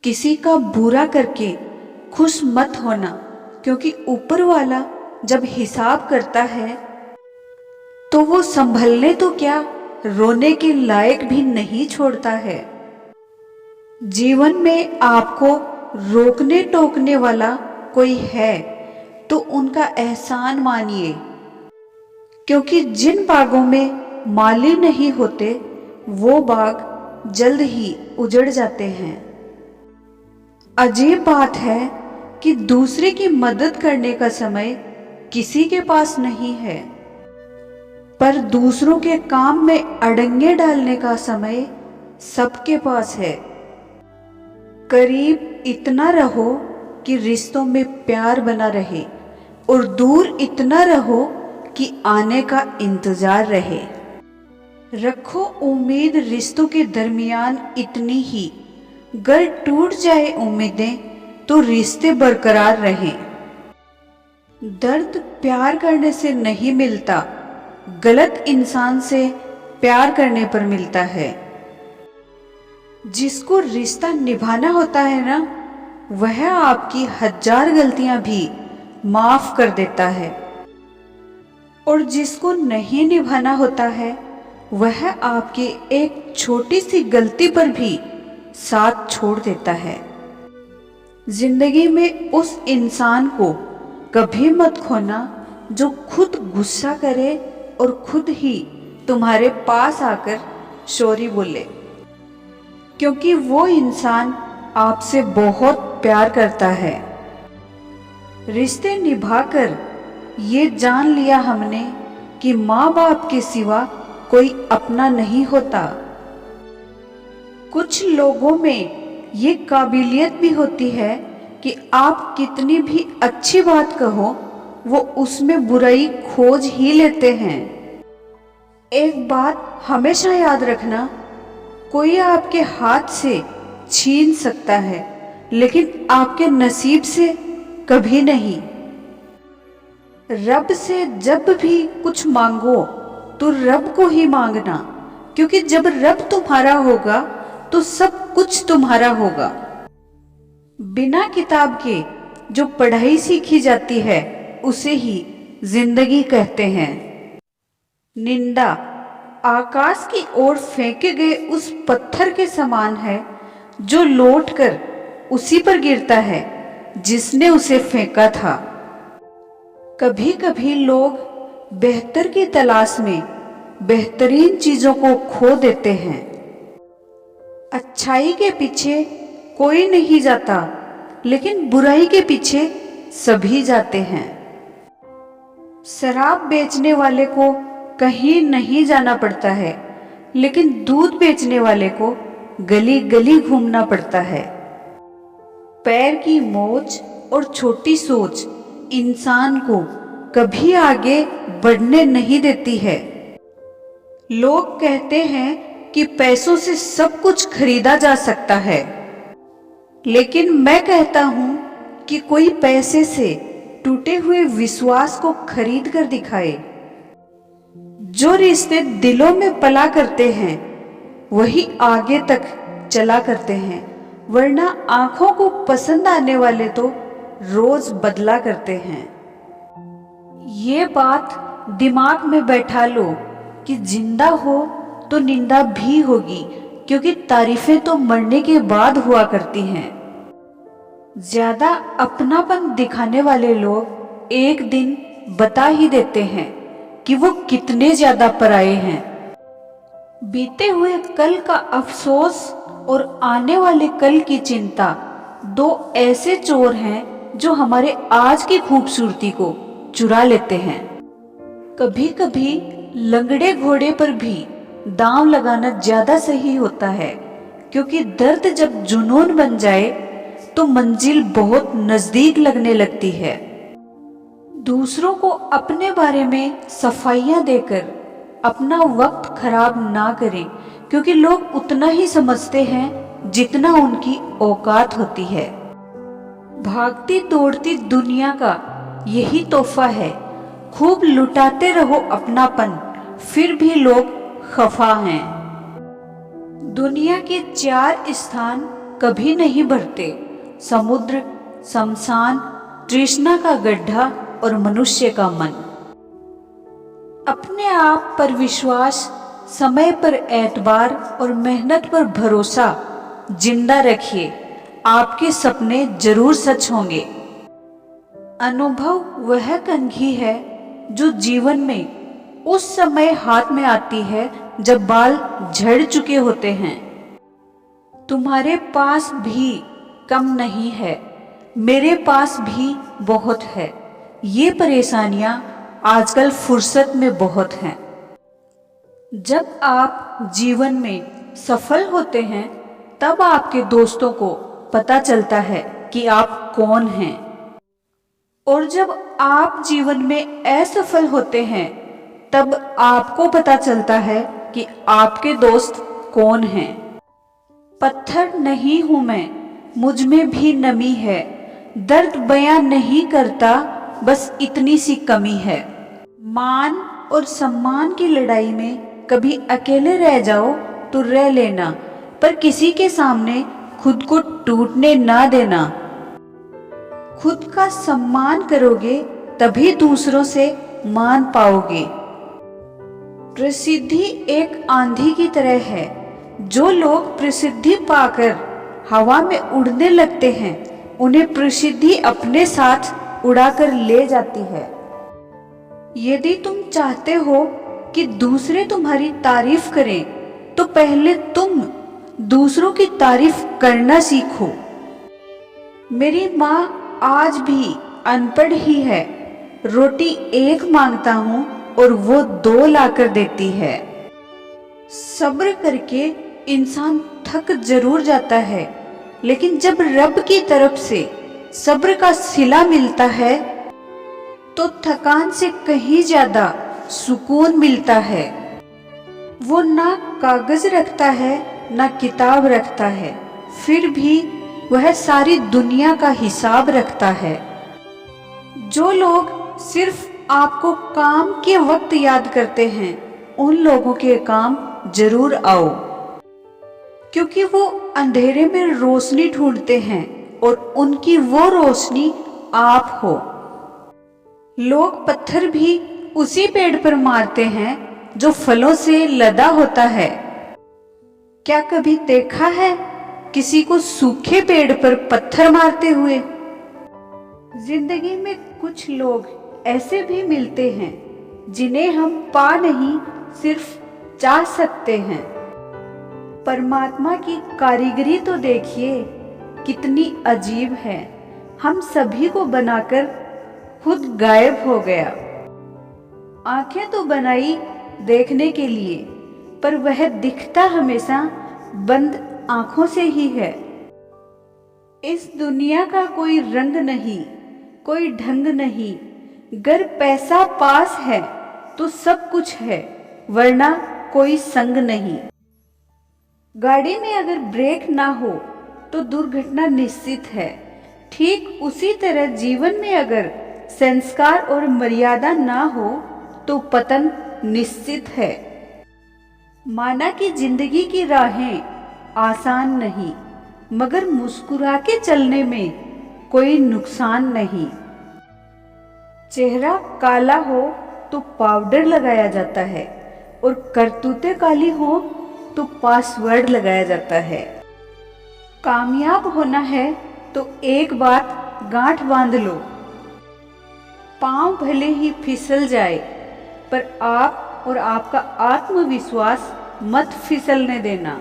किसी का बुरा करके खुश मत होना, क्योंकि ऊपर वाला जब हिसाब करता है तो वो संभलने तो क्या, रोने के लायक भी नहीं छोड़ता है। जीवन में आपको रोकने टोकने वाला कोई है तो उनका एहसान मानिए, क्योंकि जिन बागों में माली नहीं होते वो बाग जल्द ही उजड़ जाते हैं। अजीब बात है कि दूसरे की मदद करने का समय किसी के पास नहीं है, पर दूसरों के काम में अड़ंगे डालने का समय सबके पास है। करीब इतना रहो कि रिश्तों में प्यार बना रहे, और दूर इतना रहो कि आने का इंतजार रहे। रखो उम्मीद रिश्तों के दरमियान इतनी ही, अगर टूट जाए उम्मीदें तो रिश्ते बरकरार रहें। दर्द प्यार करने से नहीं मिलता, गलत इंसान से प्यार करने पर मिलता है। जिसको रिश्ता निभाना होता है ना, वह आपकी 1000 गलतियां भी माफ कर देता है, और जिसको नहीं निभाना होता है वह आपकी एक छोटी सी गलती पर भी साथ छोड़ देता है। जिंदगी में उस इंसान को कभी मत खोना जो खुद गुस्सा करे और खुद ही तुम्हारे पास आकर सॉरी बोले, क्योंकि वो इंसान आपसे बहुत प्यार करता है। रिश्ते निभाकर ये जान लिया हमने कि माँ बाप के सिवा कोई अपना नहीं होता। कुछ लोगों में ये काबिलियत भी होती है कि आप कितनी भी अच्छी बात कहो वो उसमें बुराई खोज ही लेते हैं। एक बात हमेशा याद रखना, कोई आपके हाथ से छीन सकता है लेकिन आपके नसीब से कभी नहीं। रब से जब भी कुछ मांगो तो रब को ही मांगना, क्योंकि जब रब तुम्हारा होगा तो सब कुछ तुम्हारा होगा। बिना किताब के जो पढ़ाई सीखी जाती है उसे ही जिंदगी कहते हैं। निंदा आकाश की ओर फेंके गए उस पत्थर के समान है जो लौटकर उसी पर गिरता है जिसने उसे फेंका था। कभी कभी लोग बेहतर की तलाश में बेहतरीन चीजों को खो देते हैं। अच्छाई के पीछे कोई नहीं जाता, लेकिन बुराई के पीछे सभी जाते हैं। शराब बेचने वाले को कहीं नहीं जाना पड़ता है, लेकिन दूध बेचने वाले को गली गली घूमना पड़ता है। पैर की मोच और छोटी सोच इंसान को कभी आगे बढ़ने नहीं देती है। लोग कहते हैं कि पैसों से सब कुछ खरीदा जा सकता है, लेकिन मैं कहता हूं कि कोई पैसे से टूटे हुए विश्वास को खरीद कर दिखाए। जो रिश्ते दिलों में पला करते हैं वही आगे तक चला करते हैं, वरना आंखों को पसंद आने वाले तो रोज बदला करते हैं। ये बात दिमाग में बैठा लो कि जिंदा हो तो निंदा भी होगी, क्योंकि तारीफें तो मरने के बाद हुआ करती हैं। ज्यादा अपनापन दिखाने वाले लोग एक दिन बता ही देते हैं कि वो कितने ज्यादा पराये हैं। बीते हुए कल का अफसोस और आने वाले कल की चिंता दो ऐसे चोर हैं जो हमारे आज की खूबसूरती को चुरा लेते हैं। कभी कभी लंगड़े घोड़े पर भी दांव लगाना ज्यादा सही होता है, क्योंकि दर्द जब जुनून बन जाए तो मंजिल बहुत नजदीक लगने लगती है। दूसरों को अपने बारे में सफाइयां देकर अपना वक्त खराब ना करें, क्योंकि लोग उतना ही समझते हैं जितना उनकी औकात होती है। भागती दौड़ती दुनिया का यही तोहफा है, खूब लुटाते रहो अपनापन, फिर भी लोग खफा हैं। दुनिया के 4 स्थान कभी नहीं भरते। समुद्र, शमशान, तृष्णा का गड्ढा और मनुष्य का मन। अपने आप पर विश्वास, समय पर एतबार और मेहनत पर भरोसा जिंदा रखिए। आपके सपने जरूर सच होंगे। अनुभव वह कंघी है जो जीवन में उस समय हाथ में आती है जब बाल झड़ चुके होते हैं। तुम्हारे पास भी कम नहीं है, मेरे पास भी बहुत है। ये परेशानियां आजकल फुर्सत में बहुत हैं। जब आप जीवन में सफल होते हैं तब आपके दोस्तों को पता चलता है कि आप कौन हैं, और जब आप जीवन में असफल होते हैं तब आपको पता चलता है कि आपके दोस्त कौन हैं। पत्थर नहीं हूं मैं, मुझ में भी नमी है। दर्द बयां नहीं करता, बस इतनी सी कमी है। मान और सम्मान की लड़ाई में कभी अकेले रह जाओ तो रह लेना, पर किसी के सामने खुद को टूटने ना देना। खुद का सम्मान करोगे तभी दूसरों से मान पाओगे। प्रसिद्धि एक आंधी की तरह है। जो लोग प्रसिद्धि पाकर हवा में उड़ने लगते हैं, उन्हें प्रसिद्धि अपने साथ उड़ाकर ले जाती है। यदि तुम चाहते हो कि दूसरे तुम्हारी तारीफ करें, तो पहले तुम दूसरों की तारीफ करना सीखो। मेरी माँ आज भी अनपढ़ ही है। रोटी एक मांगता हूँ और वो 2 लाकर देती है। सब्र करके इंसान थक जरूर जाता है, लेकिन जब रब की तरफ से सब्र का सिला मिलता है तो थकान से कहीं ज्यादा सुकून मिलता है। वो ना कागज रखता है ना किताब रखता है, फिर भी वह सारी दुनिया का हिसाब रखता है। जो लोग सिर्फ आपको काम के वक्त याद करते हैं, उन लोगों के काम जरूर आओ, क्योंकि वो अंधेरे में रोशनी ढूंढते हैं और उनकी वो रोशनी आप हो। लोग पत्थर भी उसी पेड़ पर मारते हैं जो फलों से लदा होता है। क्या कभी देखा है किसी को सूखे पेड़ पर पत्थर मारते हुए? जिंदगी में कुछ लोग ऐसे भी मिलते हैं जिन्हें हम पा नहीं, सिर्फ चाह सकते हैं। परमात्मा की कारीगरी तो देखिए कितनी अजीब है। हम सभी को बनाकर खुद गायब हो गया। आंखें तो बनाई देखने के लिए, पर वह दिखता हमेशा बंद आंखों से ही है। इस दुनिया का कोई रंग नहीं, कोई ढंग नहीं। गर पैसा पास है तो सब कुछ है, वरना कोई संग नहीं। गाड़ी में अगर ब्रेक ना हो तो दुर्घटना निश्चित है। ठीक उसी तरह जीवन में अगर संस्कार और मर्यादा ना हो तो पतन निश्चित है। माना कि जिंदगी की राहें आसान नहीं, मगर मुस्कुरा के चलने में कोई नुकसान नहीं। चेहरा काला हो तो पाउडर लगाया जाता है, और करतूतें काली हो तो पासवर्ड लगाया जाता है। कामयाब होना है तो एक बात गांठ बांध लो। पांव भले ही फिसल जाए, पर आप और आपका आत्मविश्वास मत फिसलने देना।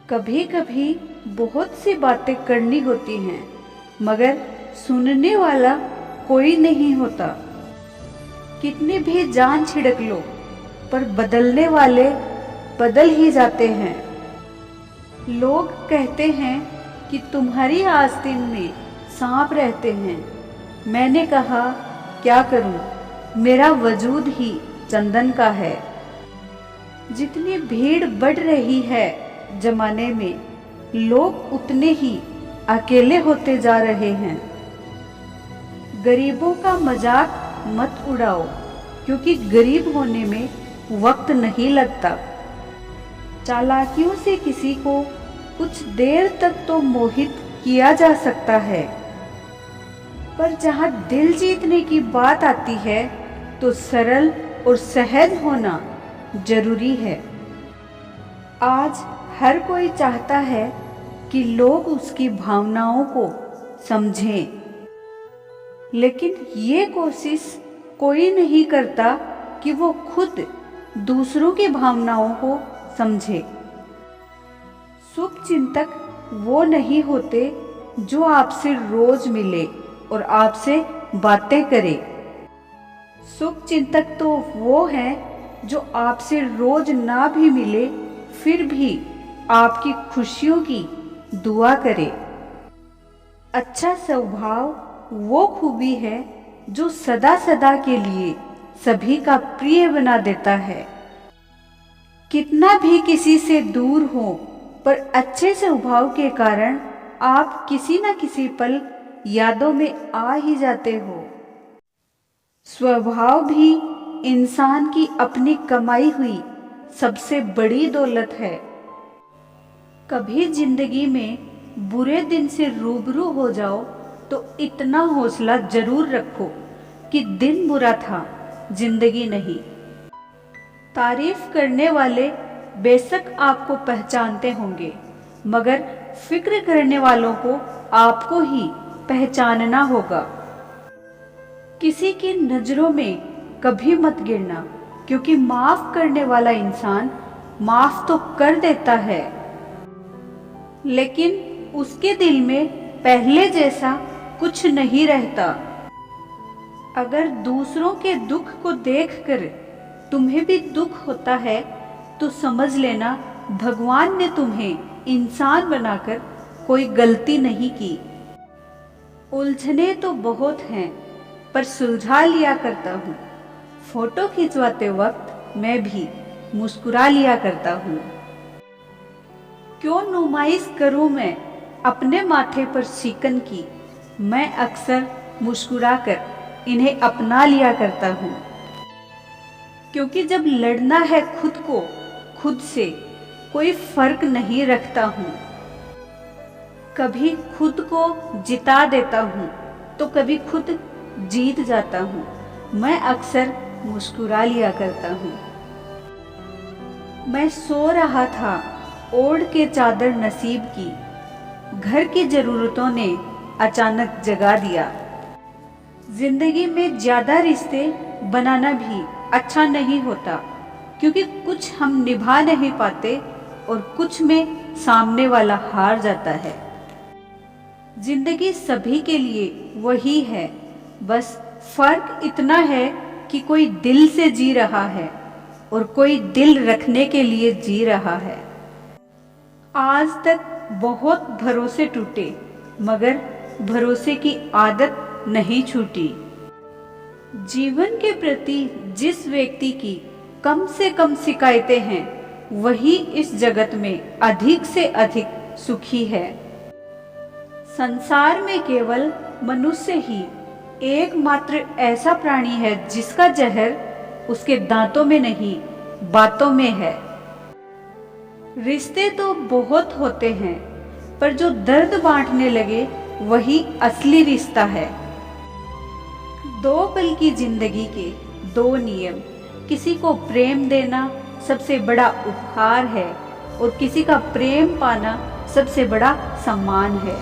कभी कभी बहुत सी बातें करनी होती हैं, मगर सुनने वाला कोई नहीं होता। कितनी भी जान छिड़क लो, पर बदलने वाले बदल ही जाते हैं। लोग कहते हैं कि तुम्हारी आस्तीन में सांप रहते हैं। मैंने कहा क्या करूं, मेरा वजूद ही चंदन का है। जितनी भीड़ बढ़ रही है जमाने में, लोग उतने ही अकेले होते जा रहे हैं। गरीबों का मजाक मत उड़ाओ, क्योंकि गरीब होने में वक्त नहीं लगता। चालाकियों से किसी को कुछ देर तक तो मोहित किया जा सकता है, पर जहाँ दिल जीतने की बात आती है तो सरल और सहज होना जरूरी है। आज हर कोई चाहता है कि लोग उसकी भावनाओं को समझें, लेकिन ये कोशिश कोई नहीं करता कि वो खुद दूसरों की भावनाओं को समझे। शुभचिंतक वो नहीं होते जो आपसे रोज मिले और आपसे बातें करे। शुभचिंतक तो वो हैं जो आपसे रोज ना भी मिले फिर भी आपकी खुशियों की दुआ करे। अच्छा स्वभाव वो खूबी है जो सदा सदा के लिए सभी का प्रिय बना देता है। कितना भी किसी से दूर हो, पर अच्छे स्वभाव के कारण आप किसी न किसी पल यादों में आ ही जाते हो। स्वभाव भी इंसान की अपनी कमाई हुई सबसे बड़ी दौलत है। कभी जिंदगी में बुरे दिन से रूबरू हो जाओ तो इतना हौसला जरूर रखो कि दिन बुरा था, जिंदगी नहीं। तारीफ करने वाले बेशक आपको पहचानते होंगे, मगर फिक्र करने वालों को आपको ही पहचानना होगा। किसी की नजरों में कभी मत गिरना, क्योंकि माफ करने वाला इंसान माफ तो कर देता है, लेकिन उसके दिल में पहले जैसा कुछ नहीं रहता। अगर दूसरों के दुख को देखकर तुम्हें भी दुख होता है तो समझ लेना भगवान ने तुम्हें इंसान बनाकर कोई गलती नहीं की। उलझने तो बहुत हैं, पर सुलझा लिया करता हूँ। फोटो खिंचवाते वक्त मैं भी मुस्कुरा लिया करता हूँ। क्यों नुमाइश करूँ मैं अपने माथे पर शिकन की, मैं अक्सर मुस्कुराकर इन्हें अपना लिया करता हूँ। क्योंकि जब लड़ना है खुद से कोई फर्क नहीं रखता हूँ। कभी खुद को जिता देता हूँ तो कभी खुद जीत जाता हूँ। मैं अक्सर मुस्कुरा लिया करता हूँ। मैं सो रहा था ओढ़ के चादर नसीब की, घर की जरूरतों ने अचानक जगा दिया। जिंदगी में ज्यादा रिश्ते बनाना भी अच्छा नहीं होता, क्योंकि कुछ हम निभा नहीं पाते और कुछ में सामने वाला हार जाता है। जिंदगी सभी के लिए वही है, बस फर्क इतना है कि कोई दिल से जी रहा है और कोई दिल रखने के लिए जी रहा है। आज तक बहुत भरोसे टूटे, मगर भरोसे की आदत नहीं छूटी। जीवन के प्रति जिस व्यक्ति की कम से कम शिकायतें हैं, वही इस जगत में अधिक से अधिक सुखी है। संसार में केवल मनुष्य ही एकमात्र ऐसा प्राणी है जिसका जहर उसके दांतों में नहीं, बातों में है। रिश्ते तो बहुत होते हैं, पर जो दर्द बांटने लगे वही असली रिश्ता है। 2 पल की जिंदगी के 2 नियम। किसी को प्रेम देना सबसे बड़ा उपहार है और किसी का प्रेम पाना सबसे बड़ा सम्मान है।